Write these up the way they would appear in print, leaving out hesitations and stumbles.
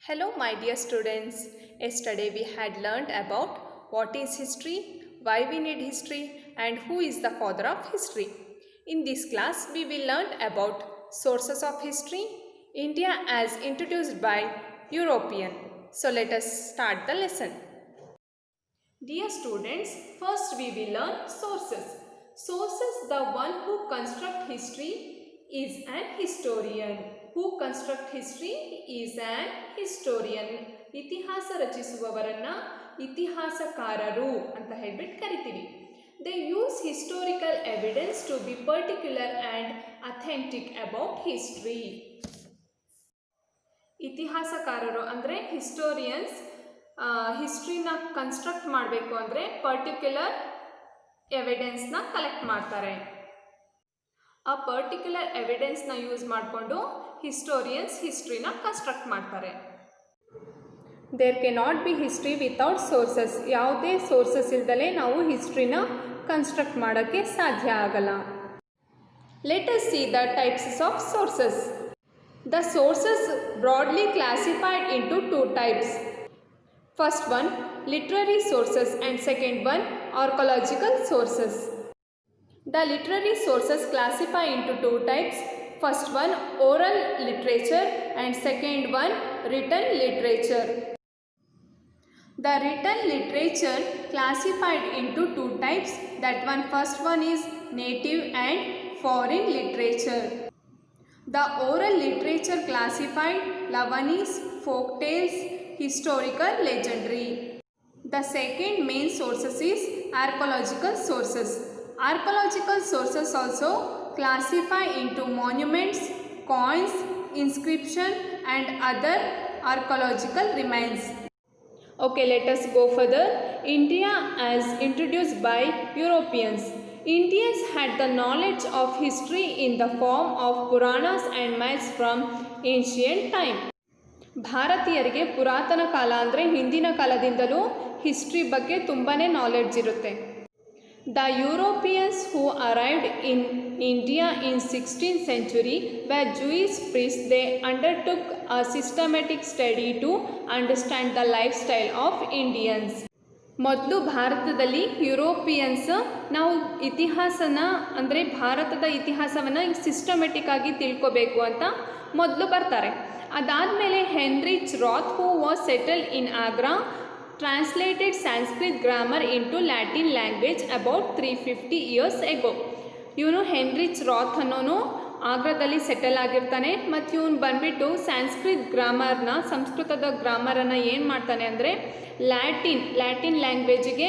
Hello, my dear students. Yesterday we had learned about what is history, why we need history, and who is the father of history. In this class, we will learn about sources of history, India as introduced by European. So let us start the lesson. Dear students, first we will learn sources. Sources, the one who construct history is an historian. Who construct history is an historian. ಇತಿಹಾಸ ರಚಿಸುವವರನ್ನ ಇತಿಹಾಸಕಾರರು ಅಂತ ಹೇಳ್ಬಿಟ್ಟು ಕರಿತೀವಿ. They use historical evidence to be particular and authentic about history. ಇತಿಹಾಸಕಾರರು ಅಂದರೆ historians ಹಿಸ್ಟ್ರಿನ construct ಮಾಡಬೇಕು ಅಂದರೆ ಪರ್ಟಿಕ್ಯುಲರ್ ಎವಿಡೆನ್ಸ್ನ ಕಲೆಕ್ಟ್ ಮಾಡ್ತಾರೆ. ಆ ಪರ್ಟಿಕ್ಯುಲರ್ ಎವಿಡೆನ್ಸ್ನ ಯೂಸ್ ಮಾಡಿಕೊಂಡು ಹಿಸ್ಟೋರಿಯನ್ಸ್ ಹಿಸ್ಟ್ರಿನ ಕನ್ಸ್ಟ್ರಕ್ಟ್ ಮಾಡ್ತಾರೆ. There can not be history without sources. ಯಾವುದೇ ಸೋರ್ಸಸ್ ಇಲ್ದಲೇ ನಾವು ಹಿಸ್ಟ್ರಿನ ಕನ್ಸ್ಟ್ರಕ್ಟ್ ಮಾಡೋಕ್ಕೆ ಸಾಧ್ಯ ಆಗಲ್ಲ. Let us see the types of sources. The sources broadly classified into two types. First one, literary sources, and second one, archaeological sources. The literary sources classify into two types. First one, oral literature, and second one, written literature. The written literature classified into two types. That one, first one is native and foreign literature. The oral literature classified Lavanis, folk tales, historical legendary. The second main sources is archaeological sources. Archaeological sources also classify into monuments, coins, inscription and other archaeological remains. Okay, let us go further. India as introduced by Europeans. Indians had the knowledge of history in the form of Puranas and myths from ancient time. ಭಾರತೀಯರಿಗೆ ಪುರಾತನ ಕಾಲ ಅಂದರೆ ಹಿಂದಿನ ಕಾಲದಿಂದಲೂ history ಬಗ್ಗೆ ತುಂಬಾ knowledge ಇರುತ್ತೆ. The Europeans who arrived in India in 16th century were Jewish priests. They undertook a systematic study to understand the lifestyle of Indians. ಮೊದಲು ಭಾರತದಲ್ಲಿ ಯುರೋಪಿಯನ್ಸ್ ನಾವು ಇತಿಹಾಸನ ಅಂದರೆ ಭಾರತದ ಇತಿಹಾಸವನ್ನು ಸಿಸ್ಟಮೆಟಿಕ್ ಆಗಿ ತಿಳ್ಕೋಬೇಕು ಅಂತ ಮೊದಲು ಬರ್ತಾರೆ. ಅದಾದಮೇಲೆ Heinrich Rath who was settle in Agra translated Sanskrit grammar into Latin language about 350 years ago. ಇವನು ಹೆನ್ರಿಚ್ ರಾತ್ ಅನ್ನೋನು ಆಗ್ರಾದಲ್ಲಿ ಸೆಟಲ್ ಆಗಿರ್ತಾನೆ ಮತ್ತು ಇವನು ಬಂದುಬಿಟ್ಟು ಸಂಸ್ಕೃತ್ ಗ್ರಾಮರ್ನ ಸಂಸ್ಕೃತದ ಗ್ರಾಮರನ್ನು ಏನು ಮಾಡ್ತಾನೆ ಅಂದರೆ ಲ್ಯಾಟಿನ್ ಲ್ಯಾಂಗ್ವೇಜಿಗೆ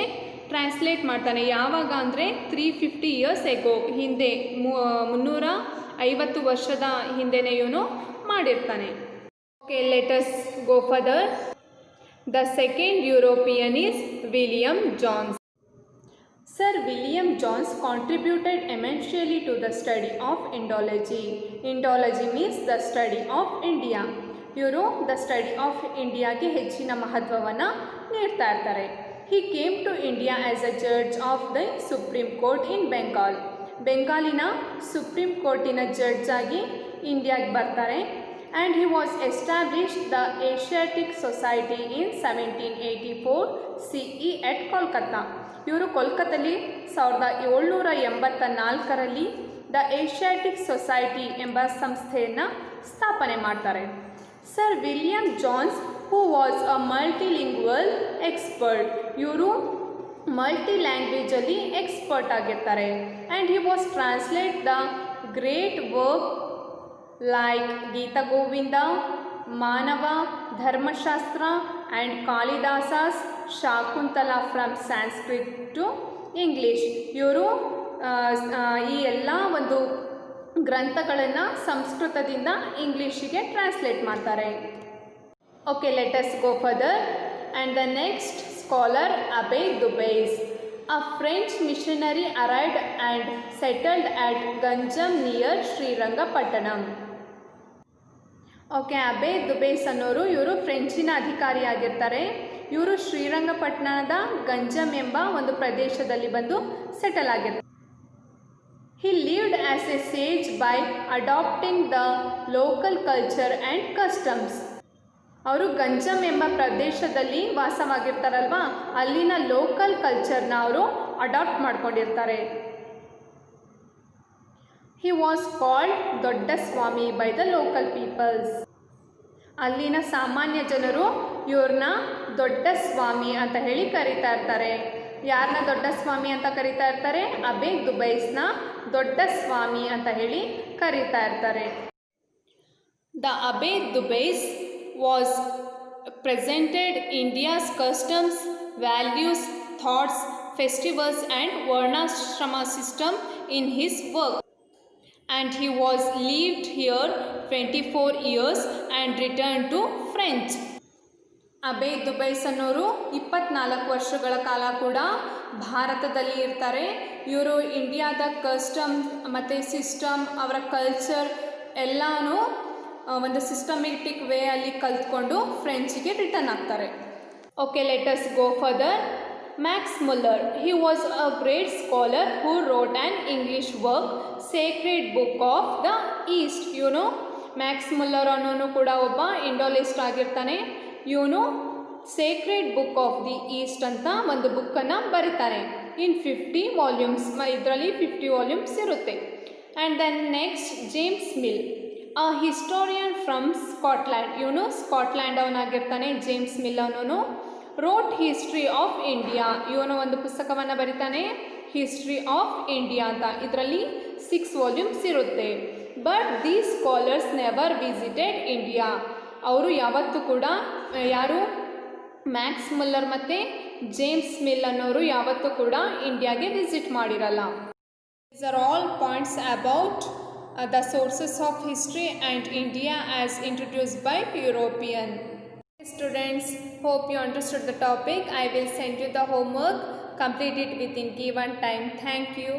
ಟ್ರಾನ್ಸ್ಲೇಟ್ ಮಾಡ್ತಾನೆ. ಯಾವಾಗ ಅಂದರೆ 350 years ago, ಹಿಂದೆ 350 ವರ್ಷದ ಹಿಂದೆನೇ ಇವನು ಮಾಡಿರ್ತಾನೆ. Okay, let us go further. The second European is William Jones. Sir William Jones contributed immensely to the study of Indology. Indology means the study of India. ಇವರು the study of ಇಂಡಿಯಾಗೆ ಹೆಚ್ಚಿನ ಮಹತ್ವವನ್ನು ನೀಡ್ತಾ ಇರ್ತಾರೆ. He came to India as a judge of the supreme court in Bengal. ಬೆಂಗಾಲಿನ supreme ಕೋರ್ಟಿನ judge ಆಗಿ ಇಂಡಿಯಾಗೆ ಬರ್ತಾರೆ. And he was established the Asiatic society in 1784 CE at Kolkata. ಇವರು ಕೋಲ್ಕತ್ತಲ್ಲಿ 1784ರಲ್ಲಿ ದ ಏಷ್ಯಾಟಿಕ್ ಸೊಸೈಟಿ ಎಂಬ ಸಂಸ್ಥೆಯನ್ನು ಸ್ಥಾಪನೆ ಮಾಡ್ತಾರೆ. Sir William Jones who was a multilingual expert. ಇವರು ಮಲ್ಟಿ ಲ್ಯಾಂಗ್ವೇಜಲ್ಲಿ ಎಕ್ಸ್ಪರ್ಟ್ ಆಗಿರ್ತಾರೆ. And he was translate the great work like Gita Govinda, Manava, Dharmashastra and Kalidasa's Shakuntala from Sanskrit to English. ಇವರು ಈ ಎಲ್ಲ ಒಂದು ಗ್ರಂಥಗಳನ್ನು ಸಂಸ್ಕೃತದಿಂದ ಇಂಗ್ಲೀಷಿಗೆ ಟ್ರಾನ್ಸ್ಲೇಟ್ ಮಾಡ್ತಾರೆ. Okay, let us go further. And the next scholar Abbe Dubois. A French missionary arrived and settled at Ganjam near Srirangapatnam. Okay, Abbe Dubois ಅನ್ನೋರು ಇವರು ಫ್ರೆಂಚಿನ ಅಧಿಕಾರಿಯಾಗಿರ್ತಾರೆ. ಇವರು ಶ್ರೀರಂಗಪಟ್ಟಣದ ಗಂಜಮ್ ಎಂಬ ಒಂದು ಪ್ರದೇಶದಲ್ಲಿ ಬಂದು ಸೆಟಲ್ ಆಗಿರ್ತಾರೆ. He lived as a sage by adopting the local culture and customs. ಅವರು ಗಂಜಮ್ ಎಂಬ ಪ್ರದೇಶದಲ್ಲಿ ವಾಸವಾಗಿರ್ತಾರಲ್ವಾ, ಅಲ್ಲಿನ ಲೋಕಲ್ ಕಲ್ಚರ್ನ ಅವರು ಅಡಾಪ್ಟ್ ಮಾಡ್ಕೊಂಡಿರ್ತಾರೆ. ಹಿ ವಾಸ್ ಕಾಲ್ಡ್ ದೊಡ್ಡ ಸ್ವಾಮಿ ಬೈ ದ ಲೋಕಲ್ ಪೀಪಲ್ಸ್. ಅಲ್ಲಿನ ಸಾಮಾನ್ಯ ಜನರು ಇವ್ರನ್ನ ದೊಡ್ಡ ಸ್ವಾಮಿ ಅಂತ ಹೇಳಿ ಕರೀತಾ ಇರ್ತಾರೆ. ಯಾರನ್ನ ದೊಡ್ಡ ಸ್ವಾಮಿ ಅಂತ ಕರೀತಾ ಇರ್ತಾರೆ? ಅಬೇಗ್ ದುಬೈಸ್ನ ದೊಡ್ಡ ಸ್ವಾಮಿ ಅಂತ ಹೇಳಿ ಕರೀತಾ ಇರ್ತಾರೆ. The Abbe Dubois was presented India's customs, values, thoughts, festivals and varnashrama system in his work, and he was lived here 24 years and returned to French. ಅಬೇಗ್ ದುಬೈಸ್ ಅನ್ನೋರು 24 ವರ್ಷಗಳ ಕಾಲ ಕೂಡ ಭಾರತದಲ್ಲಿ ಇರ್ತಾರೆ. ಇವರು ಇಂಡಿಯಾದ ಕಸ್ಟಮ್ ಮತ್ತು ಸಿಸ್ಟಮ್, ಅವರ ಕಲ್ಚರ್ ಎಲ್ಲನೂ ಒಂದು ಸಿಸ್ಟಮೆಟಿಕ್ ವೇ ಅಲ್ಲಿ ಕಲ್ತ್ಕೊಂಡು ಫ್ರೆಂಚಿಗೆ ರಿಟರ್ನ್ ಆಗ್ತಾರೆ. Okay, let us go further. Max Muller, he was a great scholar who wrote an English work Sacred book of the East. ಇವನು ಮ್ಯಾಕ್ಸ್ ಮುಲ್ಲರ್ ಅನ್ನೋನು ಕೂಡ ಒಬ್ಬ ಇಂಡೋಲಿಸ್ಟ್ ಆಗಿರ್ತಾನೆ. ಇವನು Sacred book of the East ಅಂತ ಒಂದು ಬುಕ್ಕನ್ನು ಬರೀತಾನೆ ಇನ್ 50 ವಾಲ್ಯೂಮ್ಸ್. ಇದರಲ್ಲಿ 50 ವಾಲ್ಯೂಮ್ಸ್ ಇರುತ್ತೆ. And then next James Mill, a historian from Scotland. ಇವನು ಸ್ಕಾಟ್ಲ್ಯಾಂಡ್ ಅವನಾಗಿರ್ತಾನೆ. ಜೇಮ್ಸ್ ಮಿಲ್ ಅವನು ರೋಟ್ ಹಿಸ್ಟ್ರಿ ಆಫ್ ಇಂಡಿಯಾ. ಇವನು ಒಂದು ಪುಸ್ತಕವನ್ನು ಬರೀತಾನೆ, ಹಿಸ್ಟ್ರಿ ಆಫ್ ಇಂಡಿಯಾ ಅಂತ. ಇದರಲ್ಲಿ 6 ವಾಲ್ಯೂಮ್ಸ್ ಇರುತ್ತೆ. But these scholars never visited India. ಅವರು ಯಾವತ್ತೂ ಕೂಡ, ಯಾರು ಮ್ಯಾಕ್ಸ್ ಮುಲ್ಲರ್ ಮತ್ತು ಜೇಮ್ಸ್ ಮಿಲ್ ಅನ್ನೋರು ಯಾವತ್ತೂ ಕೂಡ ಇಂಡಿಯಾಗೆ ವಿಸಿಟ್ ಮಾಡಿರಲ್ಲ. These are all points about the sources of history and India as introduced by European. Students, hope you understood the topic. I will send you the homework. Complete it within given time. Thank you.